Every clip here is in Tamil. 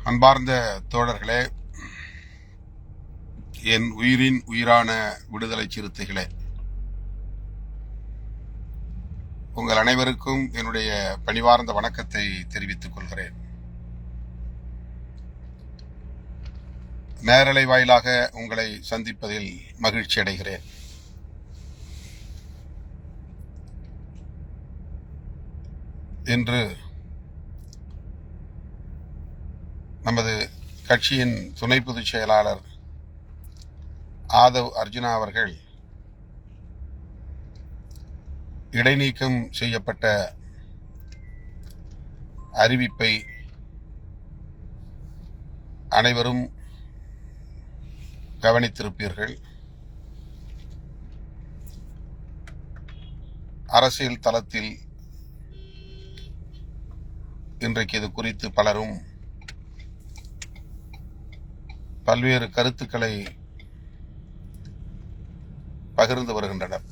அன்பார்ந்த தோழர்களே, என் உயிரின் உயிரான விடுதலை சிறுத்தைகளே, உங்கள் அனைவருக்கும் என்னுடைய பணிவார்ந்த வணக்கத்தை தெரிவித்துக் கொள்கிறேன். நேரலை வாயிலாக உங்களை சந்திப்பதில் மகிழ்ச்சி அடைகிறேன். இன்று நமது கட்சியின் துணை பொதுச் செயலாளர் ஆதவ் அர்ஜுனா அவர்கள் இடைநீக்கம் செய்யப்பட்ட அறிவிப்பை அனைவரும் கவனித்திருப்பீர்கள். அரசியல் தளத்தில் இன்றைக்கு இது குறித்து பலரும் பல்வேறு கருத்துக்களை பகிர்ந்து வருகின்றனர்.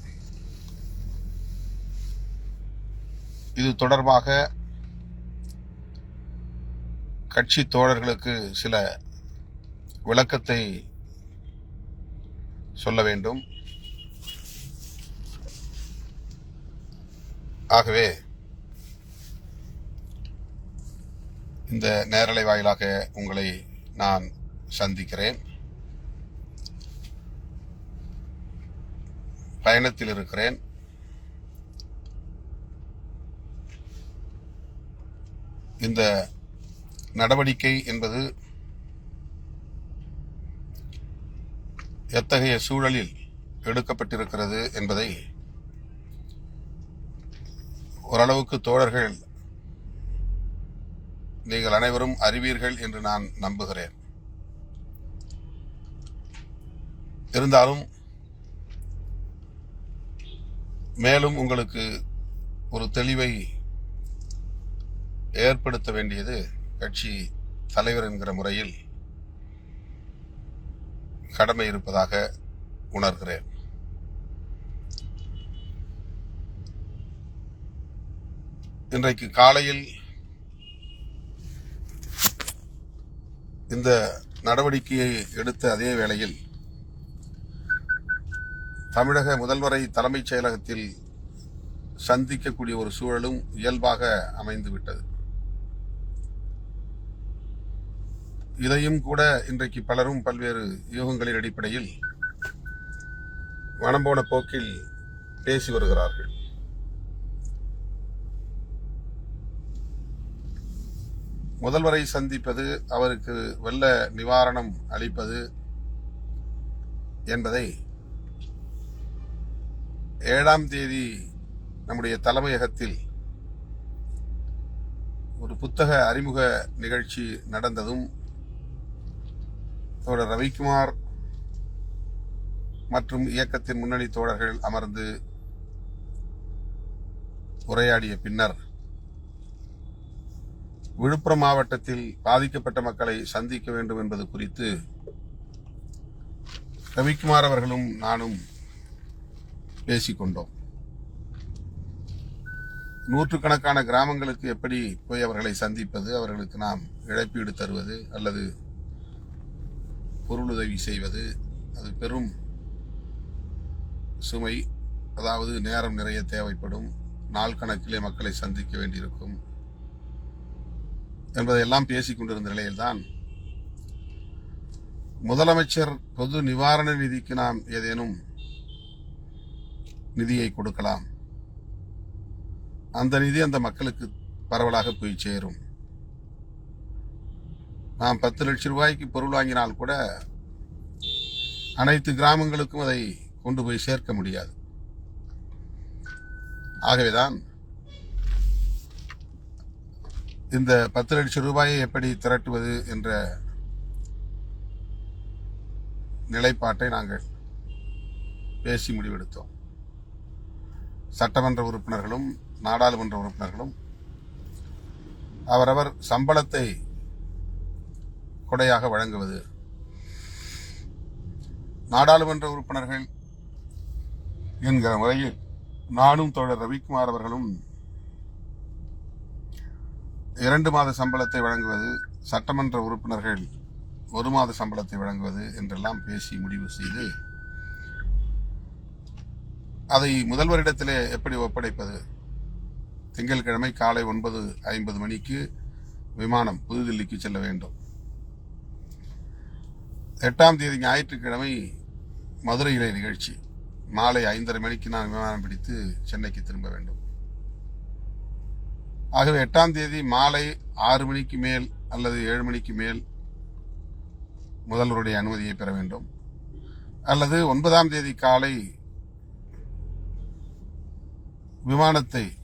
இது தொடர்பாக கட்சி தோழர்களுக்கு சில விளக்கத்தை சொல்ல வேண்டும். ஆகவே இந்த நேரலை வாயிலாக உங்களை நான் சந்திக்கிறேன். பயணத்தில் இருக்கிறேன். இந்த நடவடிக்கை என்பது எத்தகைய சூழலில் எடுக்கப்பட்டிருக்கிறது என்பதை ஓரளவுக்கு தோழர்கள் நீங்கள் அனைவரும் அறிவீர்கள் என்று நான் நம்புகிறேன். இருந்தாலும் மேலும் உங்களுக்கு ஒரு தெளிவை ஏற்படுத்த வேண்டியது கட்சி தலைவர் என்கிற முறையில் கடமை இருப்பதாக உணர்கிறேன். இன்றைக்கு காலையில் இந்த நடவடிக்கையை எடுத்த அதே வேளையில் தமிழக முதல்வரை தலைமைச் செயலகத்தில் சந்திக்கக்கூடிய ஒரு சூழலும் இயல்பாக அமைந்துவிட்டது. இதையும் கூட இன்றைக்கு பலரும் பல்வேறு யூகங்களின் அடிப்படையில் மனம் போன போக்கில் பேசி வருகிறார்கள். முதல்வரை சந்திப்பது, அவருக்கு வெள்ள நிவாரணம் அளிப்பது என்பதை 7ஆம் தேதி நம்முடைய தலைமையகத்தில் ஒரு புத்தக அறிமுக நிகழ்ச்சி நடந்ததும் தோழர் ரவிக்குமார் மற்றும் இயக்கத்தின் முன்னணி தோழர்கள் அமர்ந்து உரையாடிய பின்னர் விழுப்புரம் மாவட்டத்தில் பாதிக்கப்பட்ட மக்களை சந்திக்க வேண்டும் என்பது குறித்து ரவிக்குமார் அவர்களும் நானும் பேசிக்கொண்டோம். நூற்றுக்கணக்கான கிராமங்களுக்கு எப்படி போய் அவர்களை சந்திப்பது, அவர்களுக்கு நாம் இழப்பீடு தருவது அல்லது பொருளுதவி செய்வது, அது பெரும் சுமை. அதாவது நேரம் நிறைய தேவைப்படும், நாள் கணக்கிலே மக்களை சந்திக்க வேண்டியிருக்கும் என்பதையெல்லாம் பேசிக் கொண்டிருந்த நிலையில்தான் முதலமைச்சர் பொது நிவாரண நிதிக்கு நாம் ஏதேனும் நிதியை கொடுக்கலாம், அந்த நிதி அந்த மக்களுக்கு பரவலாக போய் சேரும். நாம் 10 லட்சம் ரூபாய்க்கு பொருள் வாங்கினால் கூட அனைத்து கிராமங்களுக்கும் அதை கொண்டு போய் சேர்க்க முடியாது. ஆகவேதான் இந்த 10 லட்சம் ரூபாயை எப்படி திரட்டுவது என்ற நிலைப்பாட்டை நாங்கள் பேசி முடிவெடுத்தோம். சட்டமன்ற உறுப்பினர்களும் நாடாளுமன்ற உறுப்பினர்களும் அவரவர் சம்பளத்தை கொடையாக வழங்குவது, நாடாளுமன்ற உறுப்பினர்கள் என்கிற முறையில் நானும் தோழர் ரவிக்குமார் அவர்களும் 2 மாத சம்பளத்தை வழங்குவது, சட்டமன்ற உறுப்பினர்கள் 1 மாத சம்பளத்தை வழங்குவது என்றெல்லாம் பேசி முடிவு செய்து அதை முதல்வரிடத்திலே எப்படி ஒப்படைப்பது? திங்கட்கிழமை காலை 9:50 மணிக்கு விமானம் புதுதில்லிக்கு செல்ல வேண்டும். 8ஆம் தேதி ஞாயிற்றுக்கிழமை மதுரையிலே நிகழ்ச்சி. மாலை 5:30 மணிக்கு நான் விமானம் பிடித்து சென்னைக்கு திரும்ப வேண்டும். ஆகவே 8ஆம் தேதி மாலை 6 மணிக்கு மேல் அல்லது 7 மணிக்கு மேல் முதல்வருடைய அனுமதியை பெற வேண்டும். அல்லது 9ஆம் தேதி காலை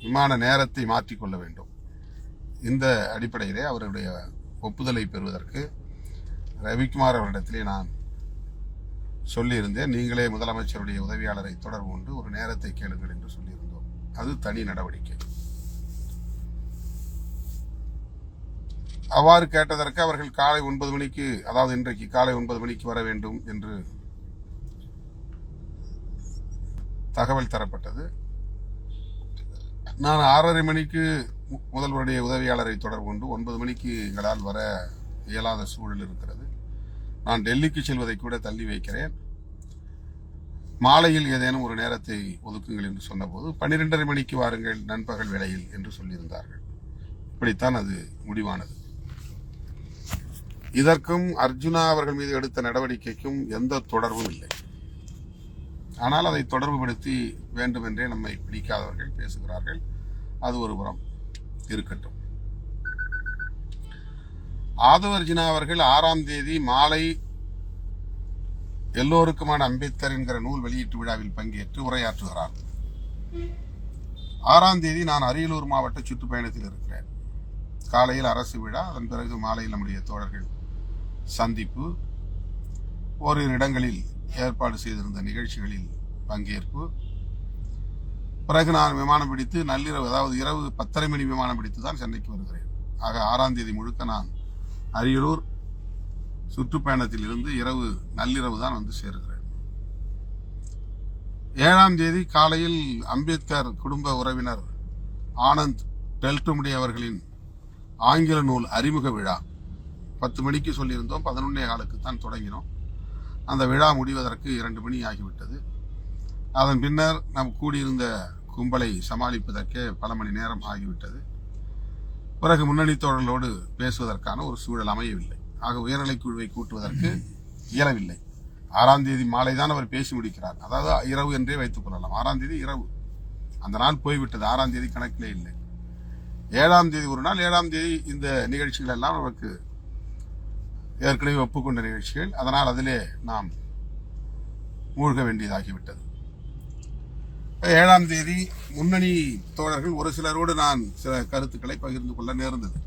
விமான நேரத்தை மாற்றிக்கொள்ள வேண்டும். இந்த அடிப்படையிலே அவருடைய ஒப்புதலை பெறுவதற்கு ரவிக்குமார் அவரிடத்திலே நான் சொல்லியிருந்தேன். நீங்களே முதலமைச்சருடைய உதவியாளரை தொடர்பு கொண்டு ஒரு நேரத்தை கேளுங்கள் என்று சொல்லியிருந்தோம். அது தனி நடவடிக்கை. அவ்வாறு கேட்டதற்கு அவர்கள் காலை 9 மணிக்கு, அதாவது இன்றைக்கு காலை 9 மணிக்கு வர வேண்டும் என்று தகவல் தரப்பட்டது. நான் 6:30 மணிக்கு முதல்வருடைய உதவியாளரை தொடர்பு கொண்டு 9 மணிக்கு எங்களால் வர இயலாத சூழல் இருக்கிறது, நான் டெல்லிக்கு செல்வதை கூட தள்ளி வைக்கிறேன், மாலையில் ஏதேனும் ஒரு நேரத்தை ஒதுக்குங்கள் என்று சொன்னபோது 12:30 மணிக்கு வாருங்கள் நண்பகல் வேளையில் என்று சொல்லியிருந்தார்கள். இப்படித்தான் அது முடிவானது. இதற்கும் அர்ஜுனா அவர்கள் மீது எடுத்த நடவடிக்கைக்கும் எந்த தொடர்பும் இல்லை. ஆனால் அதை தொடர்புபடுத்தி வேண்டுமென்றே நம்மை பிடிக்காதவர்கள் பேசுகிறார்கள். அது ஒரு புறம் இருக்கட்டும். ஆதவ் அர்ஜுனா அவர்கள் 6ஆம் தேதி மாலை எல்லோருக்குமான அம்பேத்கர் என்கிற நூல் வெளியீட்டு விழாவில் பங்கேற்று உரையாற்றுகிறார். 6ஆம் தேதி நான் அரியலூர் மாவட்ட சுற்றுப்பயணத்தில் இருக்கிறேன். காலையில் அரசு விழா, அதன் பிறகு மாலையில் நம்முடைய தோழர்கள் சந்திப்பு, ஓரிரு இடங்களில் ஏற்பாடு செய்திருந்த நிகழ்ச்சிகளில் பங்கேற்பு, பிறகு நான் விமானம் பிடித்து நள்ளிரவு, அதாவது இரவு 10:30 மணி விமானம் பிடித்து தான் சென்னைக்கு வருகிறேன். ஆக 6ஆம் தேதி முழுக்க நான் அரியலூர் சுற்றுப்பயணத்தில் இருந்து நள்ளிரவு தான் வந்து சேருகிறேன். 7ஆம் தேதி காலையில் அம்பேத்கர் குடும்ப உறவினர் ஆனந்த் டெல்டுமுடி அவர்களின் ஆங்கில நூல் அறிமுக விழா 10 மணிக்கு சொல்லியிருந்தோம், 11:15 தான் தொடங்கினோம். அந்த விழா முடிவதற்கு 2 மணி ஆகிவிட்டது. அதன் பின்னர் நாம் கூடியிருந்த கும்பலை சமாளிப்பதற்கே பல மணி நேரம் ஆகிவிட்டது. பிறகு முன்னணி தோழர்களோடு பேசுவதற்கான ஒரு சூழல் அமையவில்லை. ஆக உயர்நிலைக் குழுவை கூட்டுவதற்கு இயலவில்லை. 6ஆம் தேதி மாலை தான் அவர் பேசி முடிக்கிறார். அதாவது இரவு என்றே வைத்துக் கொள்ளலாம். 6ஆம் தேதி இரவு, அந்த நாள் போய்விட்டது. 6ஆம் தேதி கணக்கிலே இல்லை. 7ஆம் தேதி ஒரு நாள், 7ஆம் தேதி இந்த நிகழ்ச்சிகள் எல்லாம் நமக்கு ஏற்கனவே ஒப்புக்கொண்ட நிகழ்ச்சிகள். அதனால் அதிலே நாம் மூழ்க வேண்டியதாகிவிட்டது. 7ஆம் தேதி முன்னணி தோழர்கள் ஒரு சிலரோடு நான் சில கருத்துக்களை பகிர்ந்து கொள்ள நேர்ந்தது.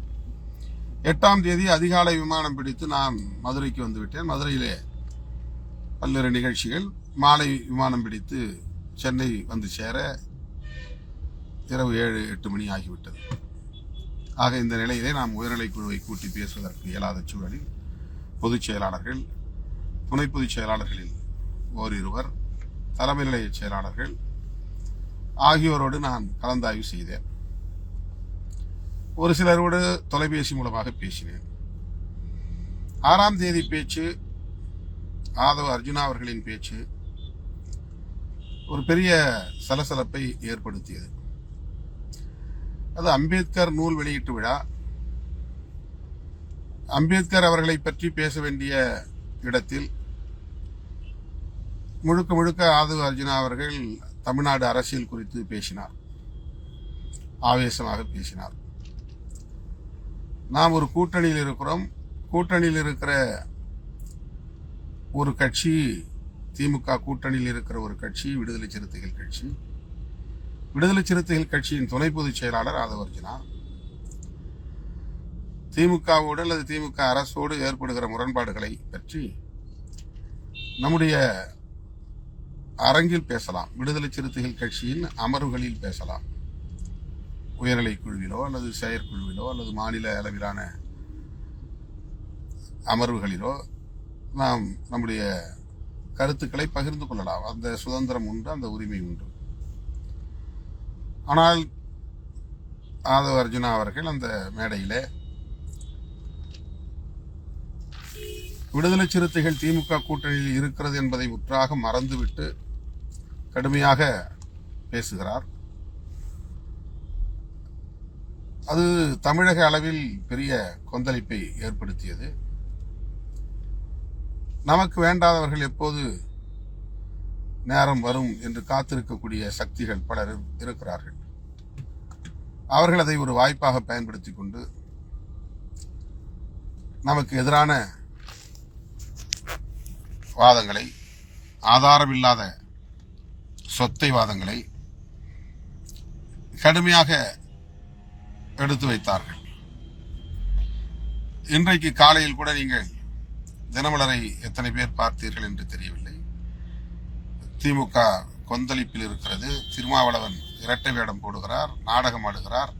8ஆம் தேதி அதிகாலை விமானம் பிடித்து நான் மதுரைக்கு வந்துவிட்டேன். மதுரையிலே பல்வேறு நிகழ்ச்சிகள். மாலை விமானம் பிடித்து சென்னை வந்து சேர இரவு 7-8 மணி ஆகிவிட்டது. ஆக இந்த நிலையிலே நாம் உயர்நிலைக் குழுவை கூட்டி பேசுவதற்கு இயலாத சூழலில் பொதுச் செயலாளர்கள், துணை பொதுச் செயலாளர்களில் ஓரிருவர், தலைமை நிலைய செயலாளர்கள் ஆகியோரோடு நான் கலந்தாய்வு செய்தேன். ஒரு சிலரோடு தொலைபேசி மூலமாக பேசினேன். 6ஆம் தேதி பேச்சு, ஆதவ் அர்ஜுனா அவர்களின் பேச்சு ஒரு பெரிய சலசலப்பை ஏற்படுத்தியது. அது அம்பேத்கர் நூல் வெளியீட்டு விழா. அம்பேத்கர் அவர்களை பற்றி பேச வேண்டிய இடத்தில் முழுக்க முழுக்க ஆதவ் அர்ஜுனா அவர்கள் தமிழ்நாடு அரசியல் குறித்து பேசினார், ஆவேசமாக பேசினார். நாம் ஒரு கூட்டணியில் இருக்கிறோம். கூட்டணியில் இருக்கிற ஒரு கட்சி, திமுக கூட்டணியில் இருக்கிற ஒரு கட்சி விடுதலை சிறுத்தைகள் கட்சி. விடுதலை சிறுத்தைகள் கட்சியின் துணை பொதுச் செயலாளர் ஆதவ் அர்ஜுனா திமுகவோடு அல்லது திமுக அரசோடு ஏற்படுகிற முரண்பாடுகளை பற்றி நம்முடைய அரங்கில் பேசலாம், விடுதலை சிறுத்தைகள் கட்சியின் அமர்வுகளில் பேசலாம். உயர்நிலைக் குழுவிலோ அல்லது செயற்குழுவிலோ அல்லது மாநில அளவிலான அமர்வுகளிலோ நாம் நம்முடைய கருத்துக்களை பகிர்ந்து கொள்ளலாம். அந்த சுதந்திரம் உண்டு, அந்த உரிமை உண்டு. ஆனால் ஆதவ் அர்ஜுனா அவர்கள் அந்த மேடையிலே விடுதலை சிறுத்தைகள் திமுக கூட்டணியில் இருக்கிறது என்பதை முற்றாக மறந்துவிட்டு கடுமையாக பேசுகிறார். அது தமிழக அளவில் பெரிய கொந்தளிப்பை ஏற்படுத்தியது. நமக்கு வேண்டாதவர்கள் எப்போது நேரம் வரும் என்று காத்திருக்கக்கூடிய சக்திகள் பலர் இருக்கிறார்கள். அவர்கள் அதை ஒரு வாய்ப்பாக பயன்படுத்தி கொண்டு நமக்கு எதிரான வாதங்களை, ஆதாரமில்லாத சொத்தை வாதங்களை கடுமையாக எடுத்து வைத்தார்கள். இன்றைக்கு காலையில் கூட நீங்கள் தினமலரை எத்தனை பேர் பார்த்தீர்கள் என்று தெரியவில்லை. திமுக கொந்தளிப்பில் இருக்கிறது. திருமாவளவன் இரட்டை வேடம் போடுகிறார், நாடகம் ஆடுகிறார்.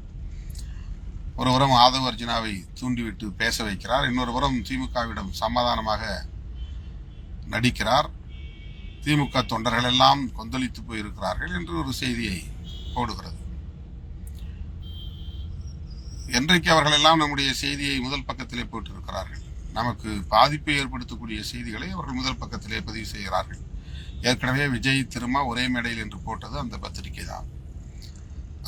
ஒரு புறம் ஆதவ அர்ஜுனாவை தூண்டிவிட்டு பேச வைக்கிறார், இன்னொரு புறம் திமுகவிடம் சமாதானமாக நடிக்கிறார். திமுக தொண்டர்கள் எல்லாம் கொந்தளித்து போயிருக்கிறார்கள் என்று ஒரு செய்தியை போடுகிறது. என்றைக்கு அவர்கள் எல்லாம் நம்முடைய செய்தியை முதல் பக்கத்திலே போட்டிருக்கிறார்கள். நமக்கு பாதிப்பை ஏற்படுத்தக்கூடிய செய்திகளை அவர்கள் முதல் பக்கத்திலே பதிவு செய்கிறார்கள். ஏற்கனவே விஜய் திருமா ஒரே மேடையில் என்று போட்டது அந்த பத்திரிகை தான்.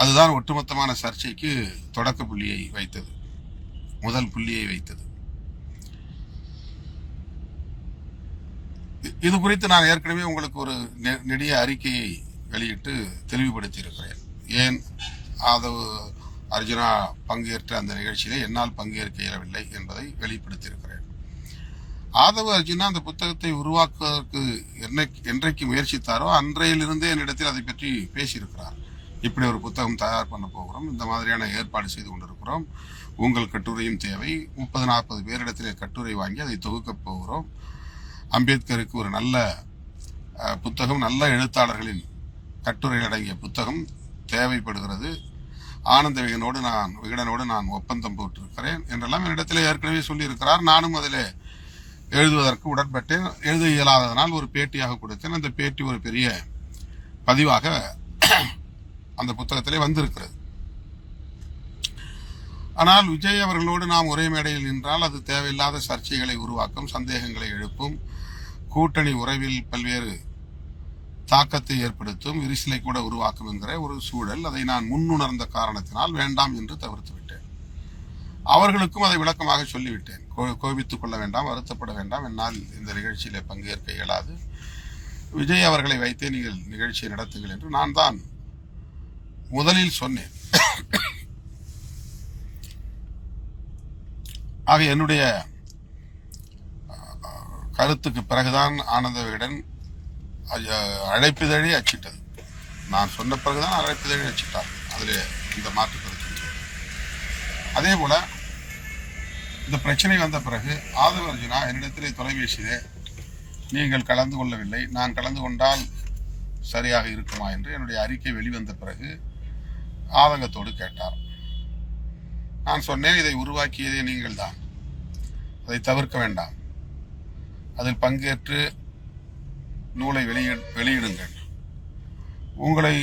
அதுதான் ஒட்டுமொத்தமான சர்ச்சைக்கு தொடக்க புள்ளியை வைத்தது, முதல் புள்ளியை வைத்தது. இது குறித்து நான் ஏற்கனவே உங்களுக்கு ஒரு நெடிய அறிக்கையை வெளியிட்டு தெளிவுபடுத்தி இருக்கிறேன். ஏன் ஆதவ் அர்ஜுனா பங்கேற்ற அந்த நிகழ்ச்சியிலே என்னால் பங்கேற்க இயலவில்லை என்பதை வெளிப்படுத்தியிருக்கிறேன். ஆதவ அர்ஜுனா அந்த புத்தகத்தை உருவாக்குவதற்கு என்றைக்கு முயற்சித்தாரோ அன்றையிலிருந்தே என்னிடத்தில் அதை பற்றி பேசியிருக்கிறார். இப்படி ஒரு புத்தகம் தயார் பண்ண போகிறோம், இந்த மாதிரியான ஏற்பாடு செய்து கொண்டிருக்கிறோம், உங்கள் கட்டுரையும் தேவை, 30-40 பேரிடத்திலே கட்டுரை வாங்கி அதை தொகுக்கப் போகிறோம். அம்பேத்கருக்கு ஒரு நல்ல புத்தகம், நல்ல எழுத்தாளர்களின் கட்டுரைகள் அடங்கிய புத்தகம் தேவைப்படுகிறது. ஆனந்த விகடனோடு நான் ஒப்பந்தம் போட்டிருக்கிறேன் என்றெல்லாம் என்னிடத்திலே ஏற்கனவே சொல்லியிருக்கிறார். நானும் அதில் எழுதுவதற்கு உடன்பட்டேன். எழுத இயலாததனால் ஒரு பேட்டியாக கொடுத்தேன். அந்த பேட்டி ஒரு பெரிய பதிவாக அந்த புத்தகத்திலே வந்திருக்கிறது. ஆனால் விஜய் அவர்களோடு நாம் ஒரே மேடையில் நின்றால் அது தேவையில்லாத சர்ச்சைகளை உருவாக்கும், சந்தேகங்களை எழுப்பும், கூட்டணி உறவில் பல்வேறு தாக்கத்தை ஏற்படுத்தும், விரிசலை கூட உருவாக்கும் என்கிற ஒரு சூழல். அதை நான் முன்னுணர்ந்த காரணத்தினால் வேண்டாம் என்று தவிர்த்து விட்டேன். அவர்களுக்கும் அதை விளக்கமாக சொல்லிவிட்டேன். கோபித்துக் கொள்ள வேண்டாம், வருத்தப்பட வேண்டாம், என்னால் இந்த நிகழ்ச்சியிலே பங்கேற்க இயலாது, விஜய் அவர்களை வைத்தே நீங்கள் நிகழ்ச்சியை நடத்துங்கள் என்று நான் தான் முதலில் சொன்னேன். ஆக என்னுடைய கருத்துக்கு பிறகுதான் ஆனந்த விகடன் அழைப்பிதழி அச்சிட்டது. நான் சொன்ன பிறகுதான் அழைப்பிதழி அச்சிட்டார். அதில் இந்த மாற்று கருத்து. அதே போல இந்த பிரச்சனை வந்த பிறகு ஆதவ அர்ஜுனா என்னிடத்திலே தொலைபேசியிலே நீங்கள் கலந்து கொள்ளவில்லை, நான் கலந்து கொண்டால் சரியாக இருக்குமா என்று என்னுடைய அறிக்கை வெளிவந்த பிறகு ஆதங்கத்தோடு கேட்டார். நான் சொன்னேன், இதை உருவாக்கியதே நீங்கள் தான், அதை தவிர்க்க வேண்டாம், அதில் பங்கேற்று நூலை வெளியிடுங்கள், உங்களை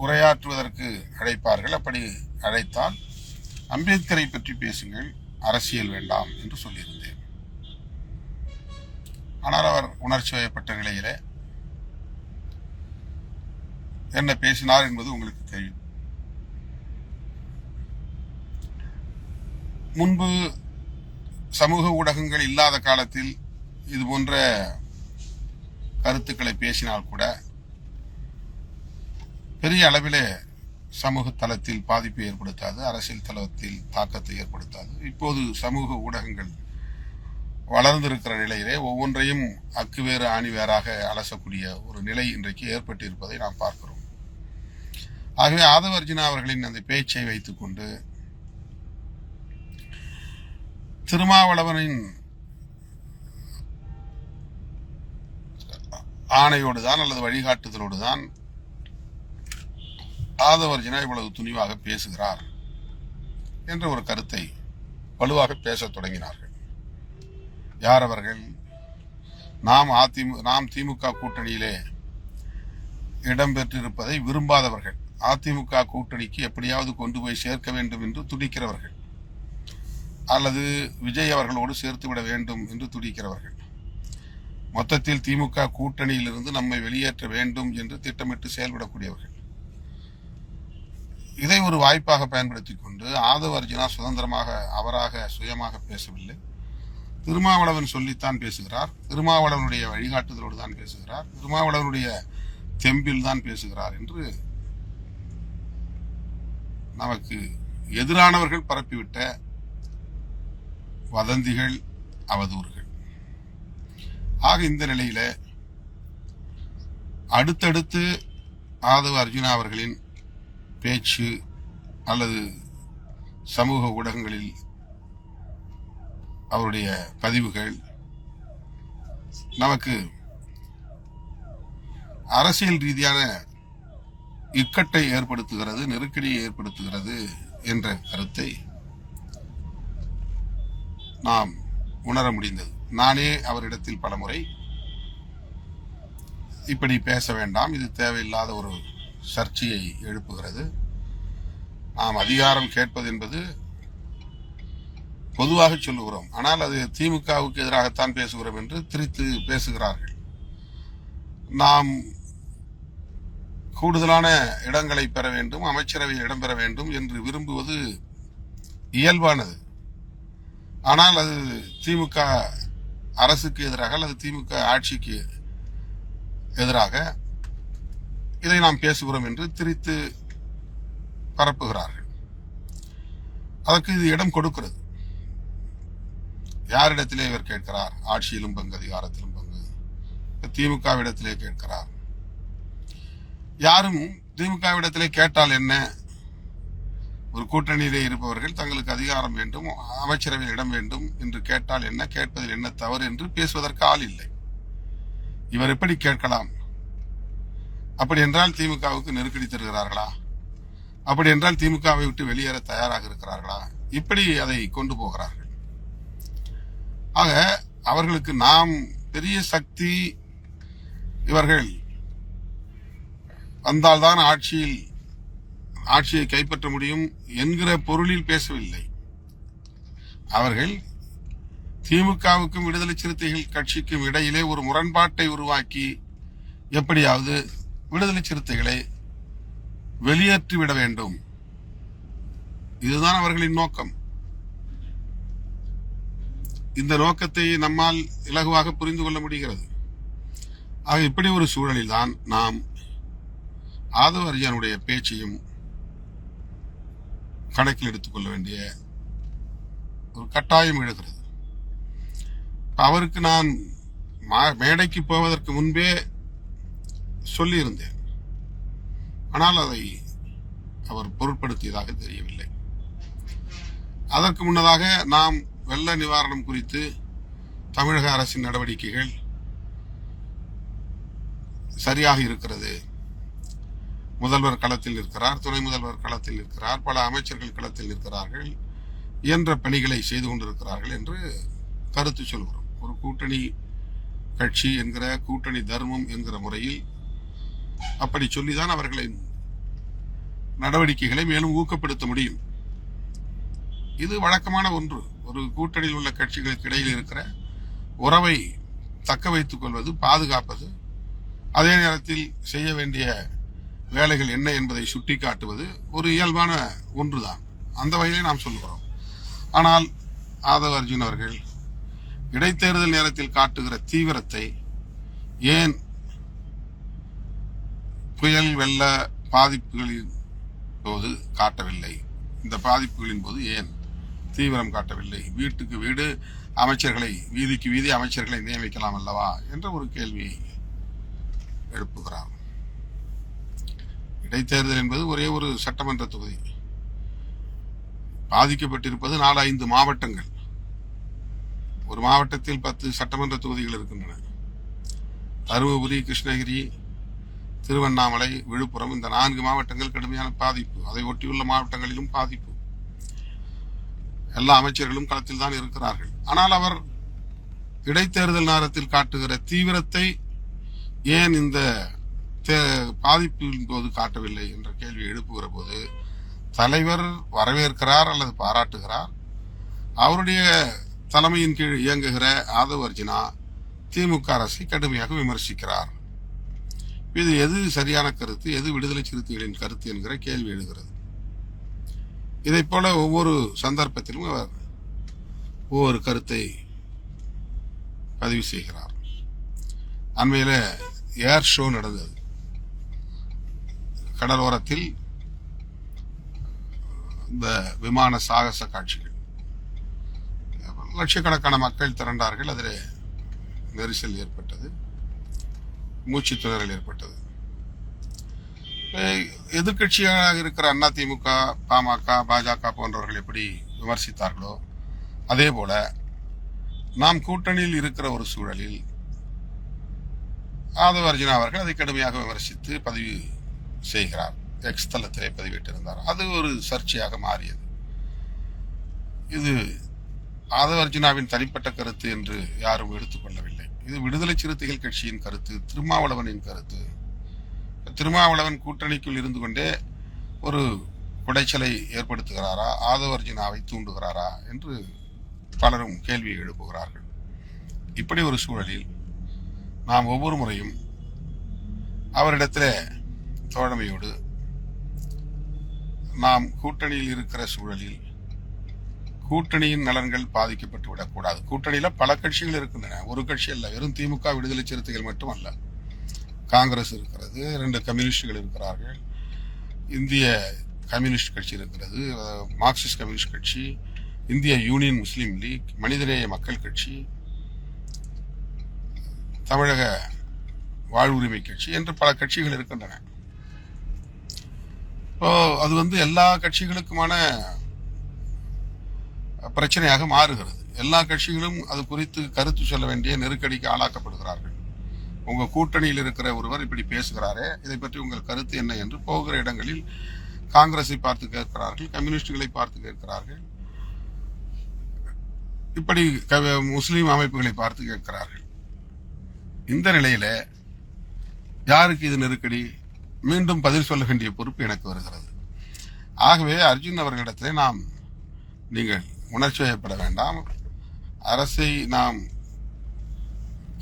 உரையாற்றுவதற்கு அழைப்பார்கள், அப்படி அழைத்தால் அம்பேத்கரை பற்றி பேசுங்கள், அரசியல் வேண்டாம் என்று சொல்லியிருந்தேன். ஆனால் அவர் உணர்ச்சி வயப்பட்ட நிலையிலே என்ன பேசினார் என்பது உங்களுக்கு தெரியும். முன்பு சமூக ஊடகங்கள் இல்லாத காலத்தில் இது போன்ற கருத்துக்களை பேசினால் கூட பெரிய அளவிலே சமூக தளத்தில் பாதிப்பை ஏற்படுத்தாது, அரசியல் தளத்தில் தாக்கத்தை ஏற்படுத்தாது. இப்போது சமூக ஊடகங்கள் வளர்ந்திருக்கிற நிலையிலே ஒவ்வொன்றையும் அக்குவேறு ஆணிவேராக அலசக்கூடிய ஒரு நிலை இன்றைக்கு ஏற்பட்டிருப்பதை நாம் பார்க்கிறோம். ஆகவே ஆதவ அர்ஜுனா அவர்களின் அந்த பேச்சை வைத்துக் கொண்டு திருமாவளவனின் ஆணையோடு தான் அல்லது வழிகாட்டுதலோடு தான் ஆதவ அர்ஜுனா இவ்வளவு துணிவாக பேசுகிறார் என்ற ஒரு கருத்தை வலுவாக பேசத் தொடங்கினார்கள். யார் அவர்கள்? நாம் திமுக கூட்டணியிலே இடம்பெற்றிருப்பதை விரும்பாதவர்கள், அதிமுக கூட்டணிக்கு எப்படியாவது கொண்டு போய் சேர்க்க வேண்டும் என்று துடிக்கிறவர்கள், அல்லது விஜய் அவர்களோடு சேர்த்து விட வேண்டும் என்று துடிக்கிறவர்கள். மொத்தத்தில் திமுக கூட்டணியிலிருந்து நம்மை வெளியேற்ற வேண்டும் என்று திட்டமிட்டு செயல்படக்கூடியவர்கள். இதை ஒரு வாய்ப்பாக பயன்படுத்திக் கொண்டு ஆதவ அர்ஜுனா சுதந்திரமாக அவராக சுயமாக பேசவில்லை. திருமாவளவன் சொல்லித்தான் பேசுகிறார், திருமாவளவனுடைய வழிகாட்டுதலோடு தான் பேசுகிறார், திருமாவளவனுடைய தெம்பில் தான் பேசுகிறார் என்று நமக்கு எதிரானவர்கள் பரப்பிவிட்ட வதந்திகள், அவதூறுகள். ஆக இந்த நிலையில அடுத்தடுத்து ஆதவ அர்ஜுனா அவர்களின் பேச்சு அல்லது சமூக ஊடகங்களில் அவருடைய பதிவுகள் நமக்கு அரசியல் ரீதியான இக்கட்டை ஏற்படுத்துகிறது, நெருக்கடியை ஏற்படுத்துகிறது என்ற கருத்தை நாம் உணர முடிந்தது. நானே அவரிடத்தில் பலமுறை இப்படி பேச வேண்டாம், இது தேவையில்லாத ஒரு சர்ச்சையை எழுப்புகிறது, நாம் அதிகாரம் கேட்பது என்பது பொதுவாக சொல்லுகிறோம், ஆனால் அது திமுகவுக்கு எதிராகத்தான் பேசுகிறோம் என்று திரித்து பேசுகிறார்கள். நாம் கூடுதலான இடங்களை பெற வேண்டும், அமைச்சரவையில் இடம்பெற வேண்டும் என்று விரும்புவது இயல்பானது. ஆனால் அது திமுக அரசுக்கு எதிராக அல்லது திமுக ஆட்சிக்கு எதிராக இதை நாம் பேசுகிறோம் என்று திரித்து பரப்புகிறார்கள். அதற்கு இது இடம் கொடுக்கிறது. யாரிடத்திலே இவர் கேட்கிறார்? ஆட்சியிலும் பங்கு, அதிகாரத்திலும் பங்கு. திமுகவிடத்திலே கேட்கிறார். யாரும் திமுகவிடத்திலே கேட்டால் என்ன? ஒரு கூட்டணியிலே இருப்பவர்கள் தங்களுக்கு அதிகாரம் வேண்டும், அமைச்சரவையில் இடம் வேண்டும் என்று கேட்டால் என்ன, கேட்பதில் என்ன தவறு என்று பேசுவதற்கு ஆள் இல்லை. இவர் எப்படி கேட்கலாம்? அப்படி என்றால் திமுகவுக்கு நெருக்கடி தருகிறார்களா? அப்படி என்றால் திமுகவை விட்டு வெளியேற தயாராக இருக்கிறார்களா? இப்படி அதை கொண்டு போகிறார்கள். ஆக அவர்களுக்கு நாம் பெரிய சக்தி, இவர்கள் வந்தால்தான் ஆட்சியை கைப்பற்ற முடியும் என்கிற பொருளில் பேசவில்லை. அவர்கள் திமுகவுக்கும் விடுதலை சிறுத்தைகள் கட்சிக்கும் இடையிலே ஒரு முரண்பாட்டை உருவாக்கி எப்படியாவது விடுதலை சிறுத்தைகளை வெளியேற்றிவிட வேண்டும், இதுதான் அவர்களின் நோக்கம். இந்த நோக்கத்தை நம்மால் இலகுவாக புரிந்து கொள்ள முடிகிறது. ஆக இப்படி ஒரு சூழலில் தான் நாம் ஆதவ அர்ஜுனாவுடைய பேச்சையும் கணக்கில் எடுத்துக்கொள்ள வேண்டிய ஒரு கட்டாயம் எழுகிறது. அவருக்கு நான் மேடைக்கு போவதற்கு முன்பே சொல்லியிருந்தேன், ஆனால் அதை அவர் பொருட்படுத்தியதாக தெரியவில்லை. அதற்கு முன்னதாக நாம் வெள்ள நிவாரணம் குறித்து தமிழக அரசின் நடவடிக்கைகள் சரியாக இருக்கிறது, முதல்வர் களத்தில் இருக்கிறார், துணை முதல்வர் களத்தில் இருக்கிறார், பல அமைச்சர்கள் களத்தில் இருக்கிறார்கள் என்ற பணிகளை செய்து கொண்டிருக்கிறார்கள் என்று கருத்து சொல்கிறோம். ஒரு கூட்டணி கட்சி என்கிற, கூட்டணி தர்மம் என்கிற முறையில் அப்படி சொல்லிதான் அவர்களின் நடவடிக்கைகளை மேலும் ஊக்கப்படுத்த முடியும். இது வழக்கமான ஒன்று. ஒரு கூட்டணியில் உள்ள கட்சிகளுக்கு இடையில் இருக்கிற உறவை தக்க வைத்துக் கொள்வது, பாதுகாப்பது, அதே நேரத்தில் செய்ய வேண்டிய வேலைகள் என்ன என்பதை சுட்டி காட்டுவது ஒரு இயல்பான ஒன்றுதான். அந்த வகையிலே நாம் சொல்கிறோம். ஆனால் ஆதவ அர்ஜுன் அவர்கள் இடைத்தேர்தல் நேரத்தில் காட்டுகிற தீவிரத்தை ஏன் புயல் வெள்ள பாதிப்புகளின் போது காட்டவில்லை? இந்த பாதிப்புகளின் போது ஏன் தீவிரம் காட்டவில்லை? வீட்டுக்கு வீடு அமைச்சர்களை, வீதிக்கு வீதி அமைச்சர்களை நியமிக்கலாம் அல்லவா என்ற ஒரு கேள்வியை எழுப்புகிறார். இடைத்தேர்தல் என்பது ஒரே ஒரு சட்டமன்ற தொகுதி. பாதிக்கப்பட்டிருப்பது 4-5 மாவட்டங்கள். ஒரு மாவட்டத்தில் 10 சட்டமன்ற தொகுதிகள் இருக்கின்றன. தருமபுரி, கிருஷ்ணகிரி, திருவண்ணாமலை, விழுப்புரம், இந்த 4 மாவட்டங்கள் கடுமையான பாதிப்பு. அதை ஒட்டியுள்ள மாவட்டங்களிலும் பாதிப்பு. எல்லா அமைச்சர்களும் களத்தில் தான் இருக்கிறார்கள். ஆனால் அவர் இடைத்தேர்தல் நேரத்தில் காட்டுகிற தீவிரத்தை ஏன் இந்த பாதிப்பின் போது காட்டவில்லை என்ற கேள்வி எழுப்புகிற போது தலைவர் வரவேற்கிறார் அல்லது பாராட்டுகிறார். அவருடைய தலைமையின் கீழ் இயங்குகிற ஆதவ அர்ஜுனா திமுக அரசை கடுமையாக விமர்சிக்கிறார். இது எது சரியான கருத்து, எது விடுதலை சிறுத்தைகளின் கருத்து என்கிற கேள்வி எழுகிறது. இதை போல ஒவ்வொரு சந்தர்ப்பத்திலும் அவர் ஒவ்வொரு கருத்தை பதிவு செய்கிறார். அண்மையில ஏர் ஷோ நடந்தது. கடலோரத்தில் இந்த விமான சாகச காட்சிகள், லட்சக்கணக்கான மக்கள் திரண்டார்கள். அதில் நெரிசல் ஏற்பட்டது, மூச்சு திணறல் ஏற்பட்டது. எதிர்கட்சியாக இருக்கிற அதிமுக, பாமக, பாஜக போன்றவர்கள் எப்படி விமர்சித்தார்களோ அதே போல நாம் கூட்டணியில் இருக்கிற ஒரு சூழலில் ஆதவ அர்ஜுனா அவர்கள் அதை கடுமையாக விமர்சித்து பதிவு செய்கிறார். எக்ஸ் தளத்திலே பதிவிட்டிருந்தார். அது ஒரு சர்ச்சையாக மாறியது. இது ஆதவ அர்ஜுனாவின் தனிப்பட்ட கருத்து என்று யாரும் எடுத்துக்கொள்ளவில்லை. இது விடுதலை சிறுத்தைகள் கட்சியின் கருத்து, திருமாவளவனின் கருத்து. திருமாவளவன் கூட்டணிக்குள் இருந்து கொண்டே ஒரு குடைச்சலை ஏற்படுத்துகிறாரா, ஆதவ அர்ஜுனாவை தூண்டுகிறாரா என்று பலரும் கேள்வி எழுப்புகிறார்கள். இப்படி ஒரு சூழலில் நாம் ஒவ்வொரு முறையும் அவரிடத்தில் தோழமையோடு நாம் கூட்டணியில் இருக்கிற சூழலில் கூட்டணியின் நலன்கள் பாதிக்கப்பட்டு விடக்கூடாது. கூட்டணியில பல கட்சிகள் இருக்கின்றன, ஒரு கட்சி அல்ல. வெறும் திமுக விடுதலை சிறுத்தைகள் மட்டும் அல்ல, காங்கிரஸ் இருக்கிறது, 2 கம்யூனிஸ்டுகள் இருக்கிறார்கள், இந்திய கம்யூனிஸ்ட் கட்சி இருக்கிறது, மார்க்சிஸ்ட் கம்யூனிஸ்ட் கட்சி, இந்திய யூனியன் முஸ்லீம் லீக், மனிதநேய மக்கள் கட்சி, தமிழக வாழ்வுரிமை கட்சி என்று பல கட்சிகள் இருக்கின்றன. அது எல்லா கட்சிகளுக்குமான பிரச்சனையாக மாறுகிறது. எல்லா கட்சிகளும் அது குறித்து கருத்து சொல்ல வேண்டிய நெருக்கடிக்கு ஆளாக்கப்படுகிறார்கள். உங்க கூட்டணியில் இருக்கிற ஒருவர் இப்படி பேசுகிறாரே, இதை பற்றி உங்கள் கருத்து என்ன என்று போகிற இடங்களில் காங்கிரஸை பார்த்து கேட்கிறார்கள், கம்யூனிஸ்டுகளை பார்த்து கேட்கிறார்கள், இப்படி முஸ்லீம் அமைப்புகளை பார்த்து கேட்கிறார்கள். இந்த நிலையில யாருக்கு இது நெருக்கடி? மீண்டும் பதில் சொல்ல வேண்டிய பொறுப்பு எனக்கு வருகிறது. ஆகவே அர்ஜுன் அவர்களிடத்தில் நீங்கள் உணர்ச்சி வயப்பட வேண்டாம். அரசை நாம்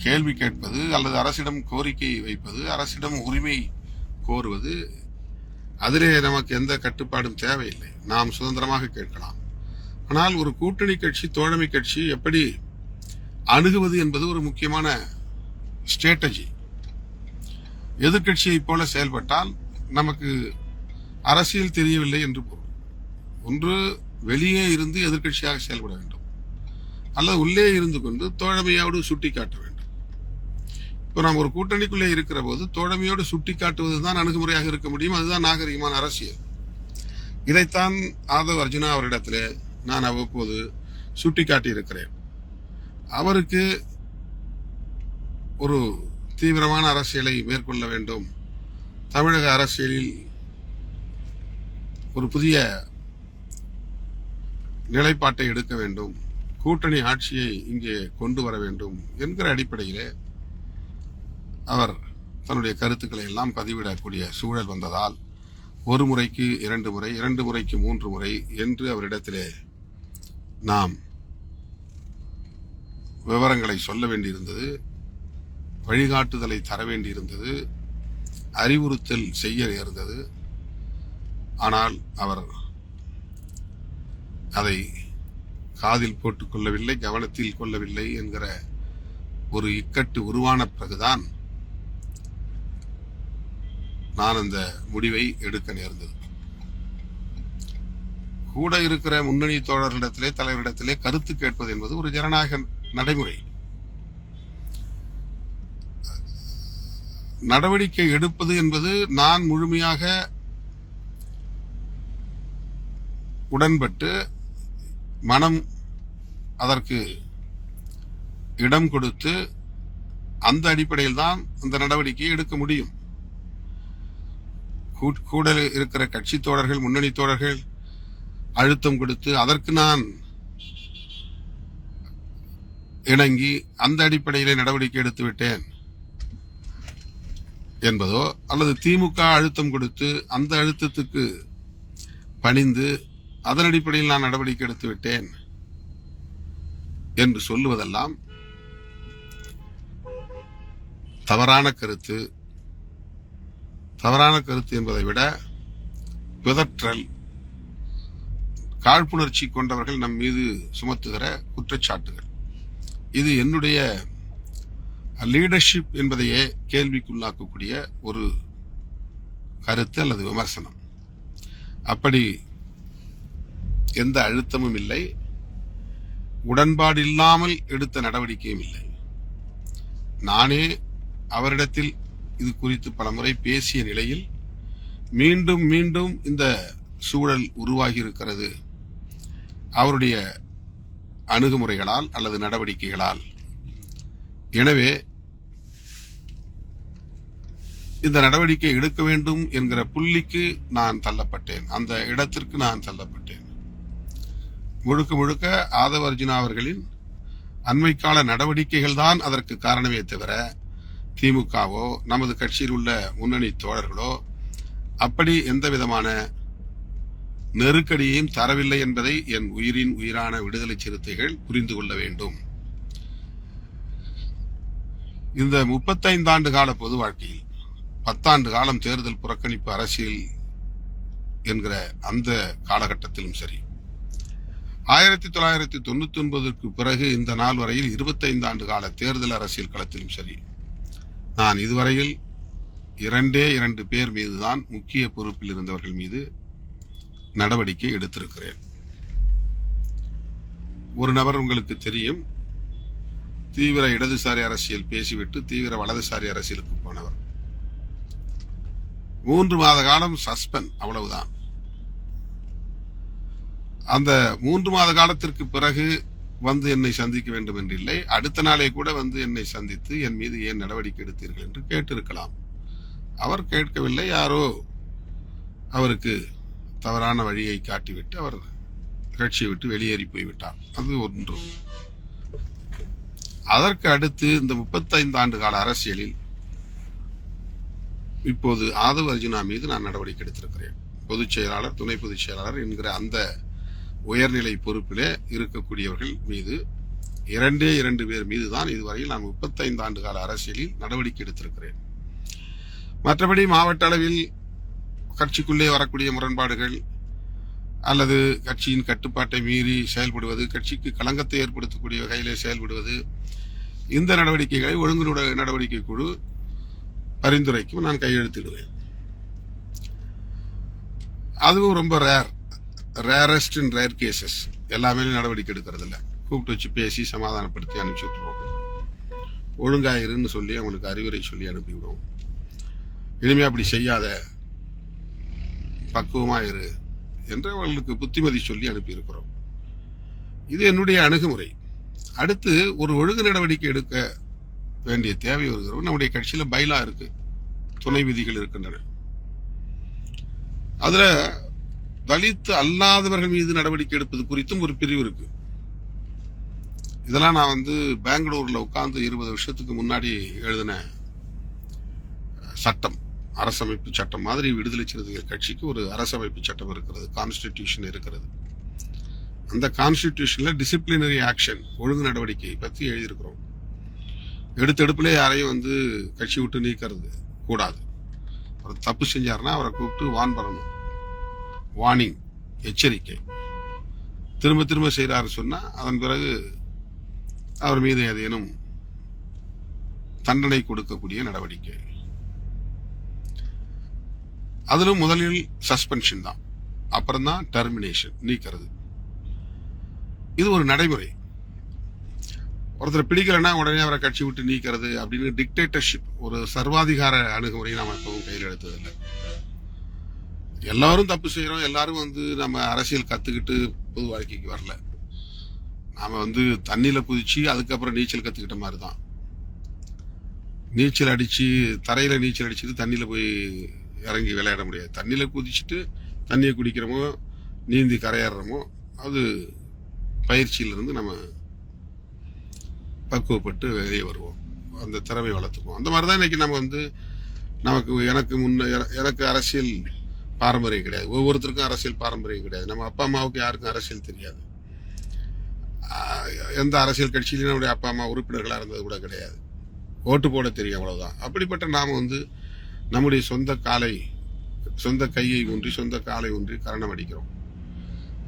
கேள்வி கேட்பது அல்லது அரசிடம் கோரிக்கை வைப்பது, அரசிடம் உரிமை கோருவது, அதிலே நமக்கு எந்த கட்டுப்பாடும் தேவையில்லை. நாம் சுதந்திரமாக கேட்கலாம். ஆனால் ஒரு கூட்டணி கட்சி, தோழமை கட்சி எப்படி அணுகுவது என்பது ஒரு முக்கியமான ஸ்ட்ராட்டஜி. எதிர்கட்சியை போல செயல்பட்டால் நமக்கு அரசியல் தெரியவில்லை என்று பொருள். ஒன்று வெளியே இருந்து எதிர்கட்சியாக செயல்பட வேண்டும், அல்லது உள்ளே இருந்து கொண்டு தோழமையோடு சுட்டி காட்ட வேண்டும். இப்போ நாம் ஒரு கூட்டணிக்குள்ளே இருக்கிற போது தோழமையோடு சுட்டி காட்டுவதுதான் அணுகுமுறையாக இருக்க முடியும். அதுதான் நாகரிகமான அரசியல். இதைத்தான் ஆதவ அர்ஜுனா அவரிடத்திலே நான் அவ்வப்போது சுட்டி காட்டி இருக்கிறேன். அவருக்கு ஒரு தீவிரமான அரசியலை மேற்கொள்ள வேண்டும், தமிழக அரசியலில் ஒரு புதிய நிலைப்பாட்டை எடுக்க வேண்டும், கூட்டணி ஆட்சியை இங்கே கொண்டு வர வேண்டும் என்கிற அடிப்படையிலே அவர் தன்னுடைய கருத்துக்களை எல்லாம் பதிவிடக்கூடிய சூழல் வந்ததால் 1 முறைக்கு 2 முறை, 2 முறைக்கு 3 முறை என்று அவரிடத்திலே நாம் விவரங்களை சொல்ல வேண்டியிருந்தது, வழிகாட்டுதலை தர வேண்டியிருந்தது, அறிவுறுத்தல் செய்ய இருந்தது. ஆனால் அவர் அதை காதில் போட்டுக் கொள்ளவில்லை, கவனத்தில் கொள்ளவில்லை என்கிற ஒரு இக்கட்டு உருவான பிறகுதான் நான் அந்த முடிவை எடுக்க நேர்ந்தது. கூட இருக்கிற முன்னணி தோழர்களிடத்திலே, தலைவரிடத்திலே கருத்து கேட்பது என்பது ஒரு ஜனநாயக நடைமுறை. நடவடிக்கை எடுப்பது என்பது நான் முழுமையாக உடன்பட்டு மனம் அதற்கு இடம் கொடுத்து அந்த அடிப்படையில் தான் அந்த நடவடிக்கையை எடுக்க முடியும். கூட இருக்கிற கட்சி தோழர்கள், முன்னணி தோழர்கள் அழுத்தம் கொடுத்து அதற்கு நான் இணங்கி அந்த அடிப்படையிலே நடவடிக்கை எடுத்து விட்டேன் என்பதோ, அல்லது திமுக அழுத்தம் கொடுத்து அந்த அழுத்தத்துக்கு பணிந்து அதன் அடிப்படையில் நான் நடவடிக்கை எடுத்து விட்டேன் என்று சொல்லுவதெல்லாம் தவறான கருத்து என்பதை விட பிதற்றல், காழ்ப்புணர்ச்சி கொண்டவர்கள் நம் மீது சுமத்துகிற குற்றச்சாட்டுகள். இது என்னுடைய லீடர்ஷிப் என்பதையே கேள்விக்குள்ளாக்கக்கூடிய ஒரு கருத்து அல்லது விமர்சனம். அப்படி எந்த அழுத்தமும் இல்லை, உடன்பாடு இல்லாமல் எடுத்த நடவடிக்கையும் இல்லை. நானே அவரிடத்தில் இது குறித்து பலமுறை பேசிய நிலையில் மீண்டும் மீண்டும் இந்த சூழல் உருவாகி இருக்கிறது அவருடைய அணுகுமுறைகளால் அல்லது நடவடிக்கைகளால். எனவே இந்த நடவடிக்கை எடுக்க வேண்டும் என்கிற புள்ளிக்கு நான் தள்ளப்பட்டேன், அந்த இடத்திற்கு நான் தள்ளப்பட்டேன். முழுக்க முழுக்க ஆதவ அர்ஜுனா அவர்களின் அண்மைக்கால நடவடிக்கைகள் தான் அதற்கு காரணமே தவிர திமுகவோ நமது கட்சியில் உள்ள முன்னணி தோழர்களோ அப்படி எந்த விதமான நெருக்கடியையும் தரவில்லை என்பதை என் உயிரின் உயிரான விடுதலை சிறுத்தைகள் புரிந்து கொள்ள வேண்டும். இந்த 35 ஆண்டு கால பொது வாழ்க்கையில் 10 ஆண்டு காலம் தேர்தல் புறக்கணிப்பு அரசியல் என்கிற அந்த காலகட்டத்திலும் சரி, 1999க்கு பிறகு இந்த நாள் வரையில் 25 ஆண்டு கால தேர்தல் அரசியல் களத்திலும் சரி, நான் இதுவரையில் 2 பேர் மீதுதான் முக்கிய பொறுப்பில் இருந்தவர்கள் மீது நடவடிக்கை எடுத்திருக்கிறேன். ஒரு நபர் உங்களுக்கு தெரியும், தீவிர இடதுசாரி அரசியல் பேசிவிட்டு தீவிர வலதுசாரி அரசியலுக்கு போனவர். 3 மாத காலம் சஸ்பெண்ட், அவ்வளவுதான். அந்த 3 மாத காலத்திற்கு பிறகு வந்து என்னை சந்திக்க வேண்டும் என்றில்லை, அடுத்த நாளே கூட வந்து என்னை சந்தித்து என் மீது ஏன் நடவடிக்கை எடுத்தீர்கள் என்று கேட்டிருக்கலாம். அவர் கேட்கவில்லை, யாரோ அவருக்கு தவறான வழியை காட்டிவிட்டு அவர் கட்சியை விட்டு வெளியேறி போய்விட்டார். அது ஒன்று. அதற்கு அடுத்து இந்த 35 ஆண்டு கால அரசியலில் இப்போது ஆதவ அர்ஜுனா மீது நான் நடவடிக்கை எடுத்திருக்கிறேன். பொதுச் செயலாளர், துணை பொதுச் செயலாளர் என்கிற அந்த உயர்நிலை பொறுப்பிலே இருக்கக்கூடியவர்கள் மீது 2 பேர் மீது தான் இதுவரையில் நான் 35 ஆண்டு கால அரசியலில் நடவடிக்கை எடுத்திருக்கிறேன். மற்றபடி மாவட்ட அளவில் கட்சிக்குள்ளே வரக்கூடிய முரண்பாடுகள் அல்லது கட்சியின் கட்டுப்பாட்டை மீறி செயல்படுவது, கட்சிக்கு களங்கத்தை ஏற்படுத்தக்கூடிய வகையிலே செயல்படுவது, இந்த நடவடிக்கைகளை ஒழுங்கு நடவடிக்கை குழு பரிந்துரைக்கும் நான் கையெழுத்திடுவேன். அதுவும் ரொம்ப ரேரஸ்ட் அண்ட் ரேர் கேசஸ். எல்லாமே நடவடிக்கை எடுக்கிறது இல்லை, கூப்பிட்டு வச்சு பேசி சமாதானப்படுத்தி அனுப்பிச்சு விட்டுருவோம். ஒழுங்காயிருன்னு சொல்லி அவங்களுக்கு அறிவுரை சொல்லி அனுப்பிவிடுவோம். இனிமே அப்படி செய்யாத, பக்குவமாயிரு என்று அவர்களுக்கு புத்திமதி சொல்லி அனுப்பியிருக்கிறோம். இது என்னுடைய அணுகுமுறை. அடுத்து ஒரு ஒழுங்கு நடவடிக்கை எடுக்க வேண்டிய தேவை வருகிறோம். நம்முடைய கட்சியில பைலா இருக்கு, துணை விதிகள் இருக்கின்றன. அதுல தலித் அல்லாதவர்கள் மீது நடவடிக்கை எடுப்பது குறித்தும் ஒரு பிரிவு இருக்கு. இதெல்லாம் நான் பெங்களூர்ல உட்கார்ந்து 20 வருஷத்துக்கு முன்னாடி எழுதின சட்டம், அரசமைப்பு சட்டம் மாதிரி விடுதலை சிறுத்தைகள் கட்சிக்கு ஒரு அரசமைப்பு சட்டம் இருக்கிறது, கான்ஸ்டிடியூஷன் இருக்கிறது. அந்த கான்ஸ்டிடியூஷன்ல டிசிப்ளினரி ஆக்ஷன், ஒழுங்கு நடவடிக்கை பத்தி எழுதியிருக்கிறோம். எடுத்தெடுப்புல யாரையும் கட்சி விட்டு நீக்கிறது கூடாது. அவர் தப்பு செஞ்சாருன்னா அவரை கூப்பிட்டு வான் பண்ணணும், வார்னிங், எச்சரிக்கை. திரும்ப திரும்ப செய்யறாரு சொன்னா அதன் பிறகு அவர் மீது ஏதேனும் தண்டனை கொடுக்கக்கூடிய நடவடிக்கை. அதிலும் முதலில் சஸ்பென்ஷன் தான், அப்புறம் தான் டெர்மினேஷன், நீக்கிறது. இது ஒரு நடைமுறை. ஒருத்தர் பிடிக்கலன்னா உடனே அவரை கட்சி விட்டு நீக்கிறது அப்படின்னு டிக்டேட்டர்ஷிப், ஒரு சர்வாதிகார அணுகுமுறையை நாம எப்பவும் கையில் எடுத்ததில்லை. எல்லாரும் தப்பு செய்யறோம், எல்லாரும் நம்ம அரசியல் கத்துக்கிட்டு பொது வாழ்க்கைக்கு வரல. நாம தண்ணியில குதிச்சு அதுக்கப்புறம் நீச்சல் கத்துக்கிட்ட மாதிரி தான். நீச்சல் அடிச்சு, தரையில நீச்சல் அடிச்சுட்டு தண்ணியில போய் இறங்கி விளையாட முடியாது. தண்ணியில குதிச்சுட்டு தண்ணியை குடிக்கிறோமோ நீந்தி கரையேறமோ அது பயிற்சியிலிருந்து நம்ம பக்குவப்பட்டு வெளியே வருவோம், அந்த திறமை வளர்த்துக்குவோம். அந்த மாதிரிதான் இன்னைக்கு நம்ம எனக்கு அரசியல் பாரம்பரியம் கிடையாது, ஒவ்வொருத்தருக்கும் அரசியல் பாரம்பரியம் கிடையாது. நம்ம அப்பா அம்மாவுக்கு யாருக்கும் அரசியல் தெரியாது, எந்த அரசியல் கட்சியிலும் நம்முடைய அப்பா அம்மா உறுப்பினர்களா இருந்தது கூட கிடையாது. ஓட்டு போட தெரியும், அவ்வளவுதான். அப்படிப்பட்ட நாம் நம்முடைய சொந்த கையை ஊன்றி சொந்த காலை ஊன்றி கரணம் அடிக்கிறோம்.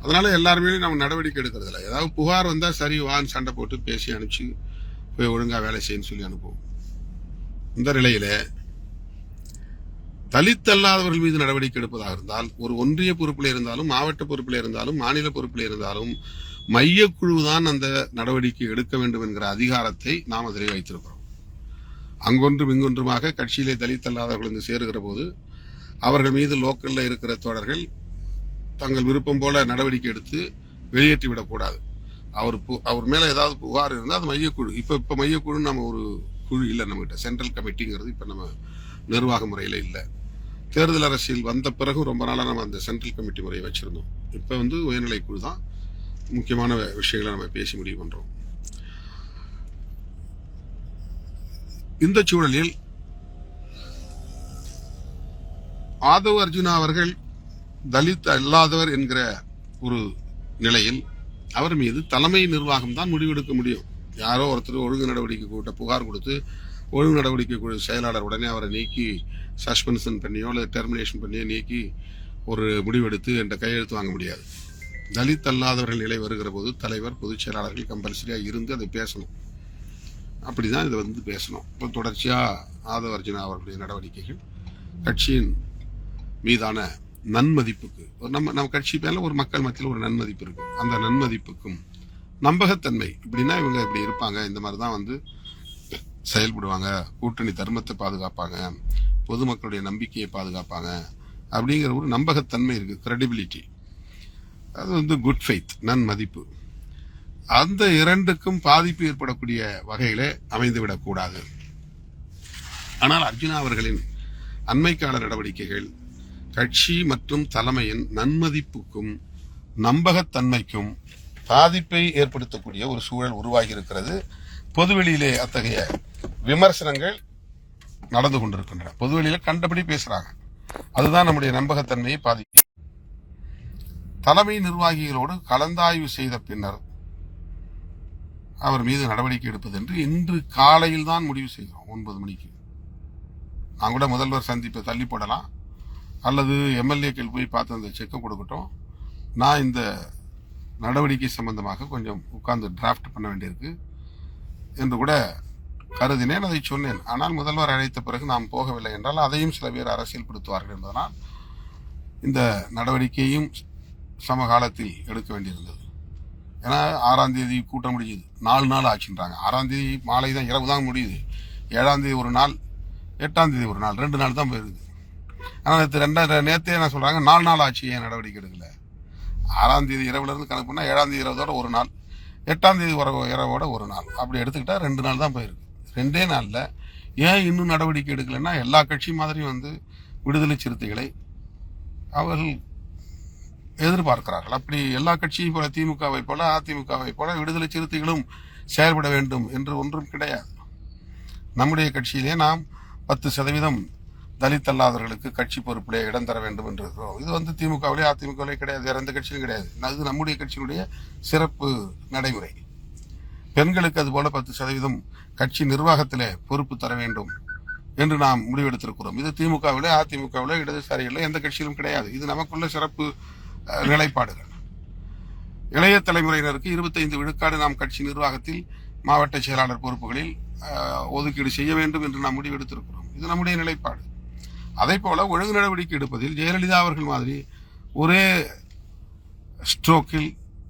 அதனால எல்லாருமே நம்ம நடவடிக்கை எடுக்கிறது இல்லை. ஏதாவது புகார் வந்தா சரி வான்னு சண்டை போட்டு பேசி அனுப்பிச்சு போய் ஒழுங்கா வேலை செய்யன்னு சொல்லி அனுப்புவோம். இந்த நிலையில தலித் அல்லாதவர்கள் மீது நடவடிக்கை எடுப்பதாக இருந்தால் ஒரு ஒன்றிய பொறுப்பில் இருந்தாலும் மாவட்ட பொறுப்பில் இருந்தாலும் மாநில பொறுப்பில் இருந்தாலும் மையக்குழு தான் அந்த நடவடிக்கை எடுக்க வேண்டும் என்கிற அதிகாரத்தை நாம் அதிலே வைத்திருக்கிறோம். அங்கொன்றும் இங்கொன்றுமாக கட்சியிலே தலித் அல்லாதவர்கள் சேருகிற போது அவர்கள் மீது லோக்கல்ல இருக்கிற தோழர்கள் தங்கள் விருப்பம் போல நடவடிக்கை எடுத்து வெளியேற்றி விடக்கூடாது. அவர் மேல ஏதாவது புகார் இருந்தால் அது மையக்குழு. இப்ப மையக்குழு நம்ம ஒரு குழு இல்லை, நம்மகிட்ட சென்ட்ரல் கமிட்டிங்கிறது இப்ப நம்ம நிர்வாக முறையில இல்லை. தேர்தல் அரசியல் வந்த பிறகு ரொம்ப நாளா நம்ம அந்த சென்ட்ரல் கமிட்டி முறையை வச்சிருந்தோம். இப்ப உயர்நிலை குழு தான் முக்கியமான விஷயங்களை நம்ம பேசி முடிவு பண்றோம். இந்த சூழலில் ஆதவ் அர்ஜுனா அவர்கள் தலித் அல்லாதவர் என்கிற ஒரு நிலையில் அவர் மீது தலைமை நிர்வாகம் தான் முடிவெடுக்க முடியும். யாரோ ஒருத்தர் ஒழுங்கு நடவடிக்கை கூட்ட புகார் கொடுத்து ஒழுங்கு நடவடிக்கை குழு செயலாளர் உடனே அவரை நீக்கி சஸ்பென்ஷன் பண்ணியோ அல்லது டெர்மினேஷன் பண்ணியோ நீக்கி ஒரு முடிவெடுத்து என்ற கையெழுத்து வாங்க முடியாது. தலித் அல்லாதவர்கள் நிலை வருகிற போது தலைவர் பொதுச் செயலாளர்கள் கம்பல்சரியா இருந்து அதை பேசணும். அப்படிதான் இதை பேசணும். இப்போ தொடர்ச்சியா ஆதவ் அர்ஜுனா அவர்களுடைய நடவடிக்கைகள் கட்சியின் மீதான நன்மதிப்புக்கு நம்ம கட்சி மேல ஒரு மக்கள் மத்தியில் ஒரு நன்மதிப்பு இருக்கு. அந்த நன்மதிப்புக்கும் நம்பகத்தன்மை, இப்படின்னா இவங்க இப்படி இருப்பாங்க, இந்த மாதிரிதான் செயல்படுவாங்க, கூட்டணி தர்மத்தை பாதுகாப்பாங்க, பொதுமக்களுடைய நம்பிக்கையை பாதுகாப்பாங்க அப்படிங்கிற ஒரு நம்பகத்தன்மை இருக்கு, கிரெடிபிலிட்டி. அது குட் ஃபெய்த், நன்மதிப்பு. அந்த இரண்டுக்கும் பாதிப்பு ஏற்படக்கூடிய வகையிலே அமைந்துவிடக் கூடாது. ஆனால் அர்ஜுனா அவர்களின் அண்மைக்கால நடவடிக்கைகள் கட்சி மற்றும் தலைமையின் நன்மதிப்புக்கும் நம்பகத்தன்மைக்கும் பாதிப்பை ஏற்படுத்தக்கூடிய ஒரு சூழல் உருவாகி இருக்கிறது. பொதுவெளியிலே அத்தகைய விமர்சனங்கள் நடந்து கொண்டிருக்கின்றன. பொதுவெளியில கண்டபடி பேசுறாங்க. அதுதான் நம்முடைய நம்பகத்தன்மையை பாதிக்கும். தலைமை நிர்வாகிகளோடு கலந்தாய்வு செய்த பின்னர் அவர் மீது நடவடிக்கை எடுப்பது என்று இன்று காலையில் தான் முடிவு செய்கிறோம். 9 மணிக்கு நான் கூட முதல்வர் சந்திப்பை தள்ளி போடலாம், அல்லது எம்எல்ஏக்கள் போய் பார்த்து அந்த செக்கை கொடுக்கட்டும், நான் இந்த நடவடிக்கை சம்பந்தமாக கொஞ்சம் உட்கார்ந்து டிராஃப்ட் பண்ண வேண்டியிருக்கு என்று கூட கருதினேன். அதை சொன்னேன். ஆனால் முதல்வர் அழைத்த பிறகு நாம் போகவில்லை என்றால் அதையும் சில பேர் அரசியல்படுத்துவார்கள் என்பதனால் இந்த நடவடிக்கையும் சமகாலத்தில் எடுக்க வேண்டியிருந்தது. ஏன்னா 6ஆம் தேதி கூட்டம் முடியுது, 4 நாள் ஆச்சுன்றாங்க. 6ஆம் தேதி மாலை தான், இரவு தான் முடியுது. 7ஆம் தேதி ஒரு நாள், 8ஆம் தேதி ஒரு நாள், 2 நாள் தான் போயிருது. ஆனால் நேற்றே என்ன சொல்றாங்க, 4 நாள் ஆச்சு, ஏன் நடவடிக்கை எடுக்கல? 6ஆம் தேதி இரவுல இருந்து கணக்கு பண்ணா 7ஆம் தேதி இரவோட ஒரு நாள், 8ஆம் தேதி இரவோட ஒரு நாள், அப்படி எடுத்துக்கிட்டா 2 நாள் தான் போயிருக்கு. 2 நாள்ல ஏன் இன்னும் நடவடிக்கை எடுக்கலன்னா, எல்லா கட்சி மாதிரியும் விடுதலை சிறுத்தைகளை அவர்கள் எதிர்பார்க்கிறார்கள். அப்படி எல்லா கட்சியும் போல, திமுகவை போல அதிமுகவை போல விடுதலை சிறுத்தைகளும் செயல்பட வேண்டும் என்று ஒன்றும் கிடையாது. நம்முடைய கட்சியிலே நாம் 10% தலித் அல்லாதவர்களுக்கு கட்சி பொறுப்பிலே இடம் தர வேண்டும் என்று இருக்கிறோம். இது திமுகவிலே அதிமுகவிலே கிடையாது, வேற எந்த கட்சியும் கிடையாது. இது நம்முடைய கட்சியினுடைய சிறப்பு நடைமுறை. பெண்களுக்கு அதுபோல 10% கட்சி நிர்வாகத்திலே பொறுப்பு தர வேண்டும் என்று நாம் முடிவெடுத்திருக்கிறோம். இது திமுகவிலே அதிமுகவிலே இடதுசாரிகளில் எந்த கட்சியிலும் கிடையாது. இது நமக்குள்ள சிறப்பு நிலைப்பாடுகள். இளைய தலைமுறையினருக்கு 25 விழுக்காடு நாம் கட்சி நிர்வாகத்தில் மாவட்ட செயலாளர் பொறுப்புகளில் ஒதுக்கீடு செய்ய வேண்டும் என்று நாம் முடிவெடுத்திருக்கிறோம். இது நம்முடைய நிலைப்பாடு. அதே போல ஒழுங்கு நடவடிக்கை எடுப்பதில் ஜெயலலிதா அவர்கள் மாதிரி ஒரே ஸ்ட்ரோக்கில்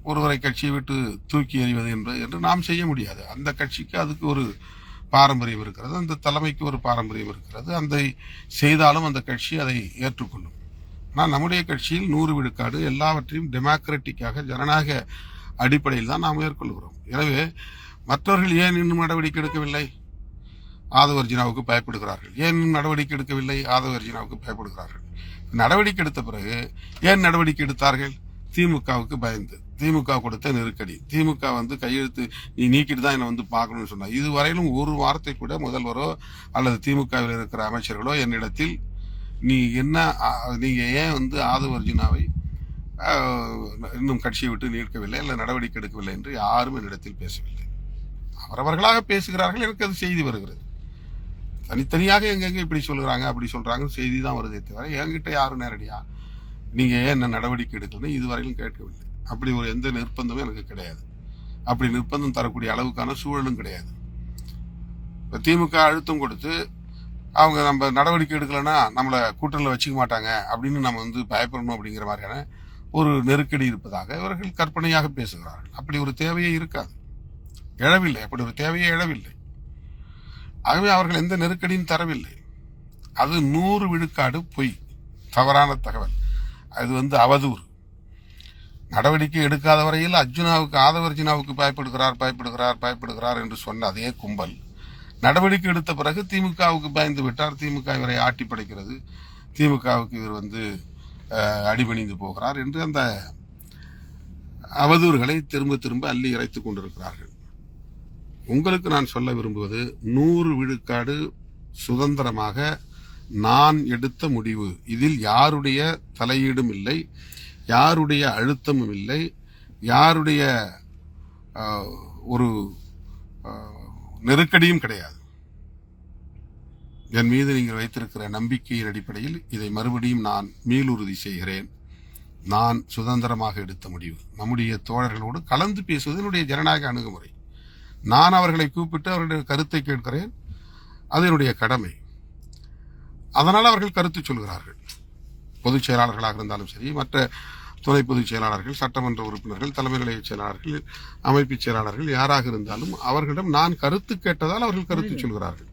ஒருவரை கட்சியை விட்டு தூக்கி எறிவது என்று நாம் செய்ய முடியாது. அந்த கட்சிக்கு அதுக்கு ஒரு பாரம்பரியம் இருக்கிறது, அந்த தலைமைக்கு ஒரு பாரம்பரியம் இருக்கிறது. அந்த செய்தாலும் அந்த கட்சி அதை ஏற்றுக்கொள்ளும். ஆனால் நம்முடைய கட்சியில் 100 விழுக்காடு எல்லாவற்றையும் டெமோக்ராட்டிக்காக ஜனநாயக அடிப்படையில் தான் நாம் மேற்கொள்கிறோம். எனவே மற்றவர்கள் ஏன் இன்னும் நடவடிக்கை எடுக்கவில்லை? ஆதவ் அர்ஜுனாவுக்கு பயப்படுகிறார்கள். ஏன் இன்னும் நடவடிக்கை எடுக்கவில்லை? ஆதவ் அர்ஜுனாவுக்கு பயப்படுகிறார்கள். நடவடிக்கை எடுத்த பிறகு ஏன் நடவடிக்கை எடுத்தார்கள்? திமுகவுக்கு பயந்து, திமுக கொடுத்த நெருக்கடி. திமுக கையெழுத்து நீ நீக்கிட்டு தான் என்னை பார்க்கணும்னு சொன்னா. இதுவரையிலும் ஒரு வார்த்தை கூட முதல்வரோ அல்லது திமுகவில் இருக்கிற அமைச்சர்களோ என்னிடத்தில் நீங்க ஏன் ஆதவ் அர்ஜுனாவை இன்னும் கட்சியை விட்டு நீக்கவில்லை அல்ல நடவடிக்கை எடுக்கவில்லை என்று யாரும் என்னிடத்தில் பேசவில்லை. அவரவர்களாக பேசுகிறார்கள், எனக்கு அது செய்தி வருகிறது. தனித்தனியாக எங்கெங்க இப்படி சொல்லுறாங்க அப்படி சொல்றாங்க செய்தி தான் வருதே தவிர என்கிட்ட யாரும் நேரடியா நீங்க ஏன் என்ன நடவடிக்கை எடுக்கணும்னு இதுவரையிலும் கேட்கவில்லை. அப்படி ஒரு எந்த நிர்பந்தமும் எனக்கு கிடையாது. அப்படி நிர்பந்தம் தரக்கூடிய அளவுக்கான சூழலும் கிடையாது. இப்போ திமுக அழுத்தம் கொடுத்து அவங்க நம்ம நடவடிக்கை எடுக்கலைன்னா நம்மளை கூட்டணியில் வச்சுக்க மாட்டாங்க அப்படின்னு நம்ம பயப்படணும் அப்படிங்கிற மாதிரியான ஒரு நெருக்கடி இருப்பதாக இவர்கள் கற்பனையாக பேசுகிறார்கள். அப்படி ஒரு தேவையே இருக்காது, எழவில்லை. அப்படி ஒரு தேவையே எழவில்லை. ஆகவே அவர்கள் எந்த நெருக்கடியும் தரவில்லை. அது 100 விழுக்காடு பொய், தவறான தகவல். அது அவதூறு. நடவடிக்கை எடுக்காத வரையில் ஆதவர்ஜுனாவுக்கு பயப்படுகிறார் என்று சொன்ன அதே கும்பல் நடவடிக்கை எடுத்த பிறகு திமுகவுக்கு பயந்து விட்டார், திமுக இவரை ஆட்டி படைக்கிறது, திமுகவுக்கு இவர் அடிபணிந்து போகிறார் என்று அந்த அவதூறுகளை திரும்ப திரும்ப அள்ளி இறைத்துக் கொண்டிருக்கிறார்கள். உங்களுக்கு நான் சொல்ல விரும்புவது 100 விழுக்காடு சுதந்திரமாக நான் எடுத்த முடிவு. இதில் யாருடைய தலையீடும் இல்லை, யாருடைய அழுத்தமும் இல்லை, யாருடைய ஒரு நெருக்கடியும் கிடையாது. என் மீது நீங்கள் வைத்திருக்கிற நம்பிக்கையின் அடிப்படையில் இதை மறுபடியும் நான் மீளுறுதி செய்கிறேன். நான் சுதந்திரமாக எடுத்த முடிவு. நம்முடைய தோழர்களோடு கலந்து பேசுவது என்னுடைய ஜனநாயக அணுகுமுறை. நான் அவர்களை கூப்பிட்டு அவர்களுடைய கருத்தை கேட்கிறேன், அது என்னுடைய கடமை. அதனால் அவர்கள் கருத்து சொல்கிறார்கள். பொதுச் செயலாளர்களாக இருந்தாலும் சரி, மற்ற துணை பொதுச் செயலாளர்கள், சட்டமன்ற உறுப்பினர்கள், தலைமை நிலைய செயலாளர்கள், அமைப்பு செயலாளர்கள், யாராக இருந்தாலும் அவர்களிடம் நான் கருத்து கேட்டதால் அவர்கள் கருத்து சொல்கிறார்கள்.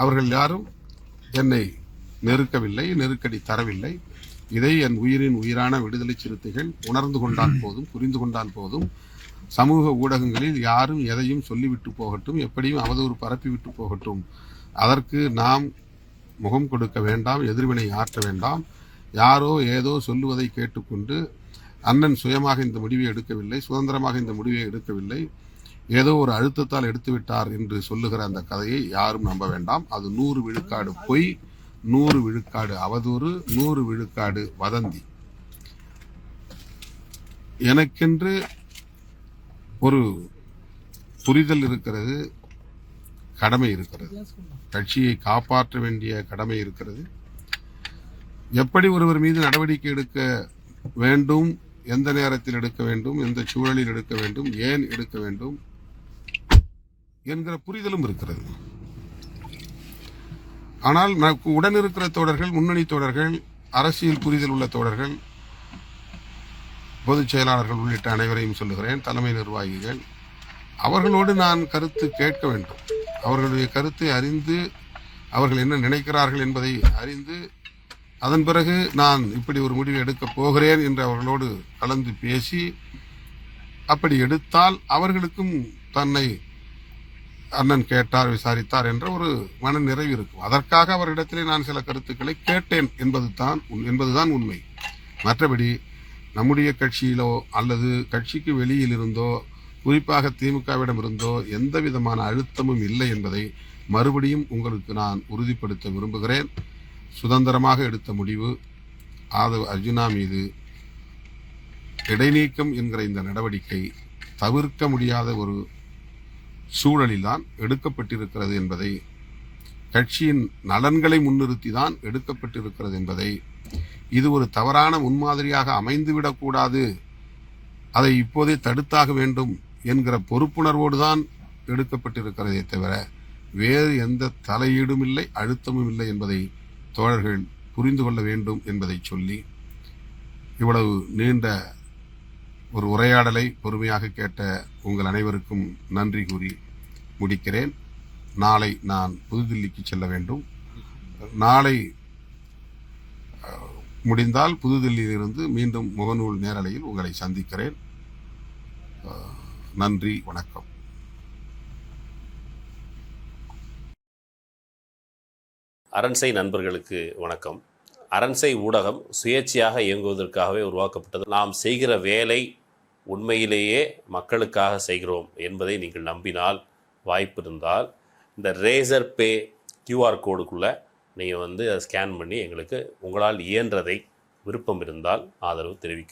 அவர்கள் யாரும் என்னை நெருக்கவில்லை, நெருக்கடி தரவில்லை. இதை என் உயிரின் உயிரான விடுதலை சிறுத்தைகள் உணர்ந்து கொண்டால் போதும், புரிந்து கொண்டால் போதும். சமூக ஊடகங்களில் யாரும் எதையும் சொல்லிவிட்டு போகட்டும், எப்படியும் அவதூறு பரப்பிவிட்டு போகட்டும். அதற்கு நாம் முகம் கொடுக்க வேண்டாம், எதிர்வினை ஆற்ற வேண்டாம். யாரோ ஏதோ சொல்லுவதை கேட்டுக்கொண்டு அண்ணன் சுயமாக இந்த முடிவை எடுக்கவில்லை, சுதந்திரமாக இந்த முடிவை எடுக்கவில்லை, ஏதோ ஒரு அழுத்தத்தால் எடுத்துவிட்டார் என்று சொல்லுகிற அந்த கதையை யாரும் நம்ப வேண்டாம். அது 100 விழுக்காடு பொய், 100 விழுக்காடு அவதூறு, 100 விழுக்காடு வதந்தி. எனக்கென்று ஒரு புரிதல் இருக்கிறது, கடமை இருக்கிறது. கட்சியை காப்பாற்ற வேண்டிய கடமை இருக்கிறது. எப்படி ஒருவர் மீது நடவடிக்கை எடுக்க வேண்டும், எந்த நேரத்தில் எடுக்க வேண்டும், எந்த சூழலில் எடுக்க வேண்டும், ஏன் எடுக்க வேண்டும் என்கிற புரிதலும் இருக்கிறது. ஆனால் உடன் இருக்கிற தோழர்கள், முன்னணி தோழர்கள், அரசியல் புரிதல் உள்ள தோழர்கள், பொதுச் செயலாளர்கள் உள்ளிட்ட அனைவரையும் சொல்லுகிறேன், தலைமை நிர்வாகிகள், அவர்களோடு நான் கருத்து கேட்க வேண்டும். அவர்களுடைய கருத்தை அறிந்து, அவர்கள் என்ன நினைக்கிறார்கள் என்பதை அறிந்து, அதன் பிறகு நான் இப்படி ஒரு முடிவு எடுக்கப் போகிறேன் என்று அவர்களோடு கலந்து பேசி, அப்படி எடுத்தால் அவர்களுக்கும் தன்னை அண்ணன் கேட்டார், விசாரித்தார் என்ற ஒரு மன நிறைவு இருக்கும். அதற்காக அவரிடத்திலே நான் சில கருத்துக்களை கேட்டேன் என்பதுதான் உண்மை. மற்றபடி நம்முடைய கட்சியிலோ அல்லது கட்சிக்கு வெளியில் இருந்தோ, குறிப்பாக திமுகவிடம் இருந்தோ எந்த விதமான அழுத்தமும் இல்லை என்பதை மறுபடியும் உங்களுக்கு நான் உறுதிப்படுத்த விரும்புகிறேன். சுதந்திரமாக எடுத்த முடிவு. ஆதவ் அர்ஜுனா மீது இடைநீக்கம் என்கிற இந்த நடவடிக்கை தவிர்க்க முடியாத ஒரு சூழலில்தான் எடுக்கப்பட்டிருக்கிறது என்பதை, கட்சியின் நலன்களை முன்னிறுத்தி தான் எடுக்கப்பட்டிருக்கிறது என்பதை, இது ஒரு தவறான முன்மாதிரியாக அமைந்துவிடக்கூடாது, அதை இப்போதே தடுத்தாக வேண்டும் என்கிற பொறுப்புணர்வோடு தான் எடுக்கப்பட்டிருக்கிறதே தவிர வேறு எந்த தலையீடும் இல்லை, அழுத்தமும் இல்லை என்பதை தோழர்கள் புரிந்து கொள்ள வேண்டும் என்பதை சொல்லி, இவ்வளவு நீண்ட ஒரு உரையாடலை பொறுமையாக கேட்ட உங்கள் அனைவருக்கும் நன்றி கூறி முடிக்கிறேன். நாளை நான் புதுதில்லிக்கு செல்ல வேண்டும். நாளை முடிந்தால் புதுதில்லியிலிருந்து மீண்டும் முகநூல் நேரலையில் உங்களை சந்திக்கிறேன். நன்றி, வணக்கம். அரண்சை நண்பர்களுக்கு வணக்கம். அரண்சை ஊடகம் சுயேட்சையாக இயங்குவதற்காகவே உருவாக்கப்பட்டது. நாம் செய்கிற வேலை உண்மையிலேயே மக்களுக்காக செய்கிறோம் என்பதை நீங்கள் நம்பினால், வாய்ப்பு இருந்தால் இந்த ரேசர் பே QR கோடுக்குள்ளே நீங்கள் அதை ஸ்கேன் பண்ணி எங்களுக்கு உங்களால் இயன்றதை, விருப்பம் இருந்தால் ஆதரவு தெரிவிக்கலாம்.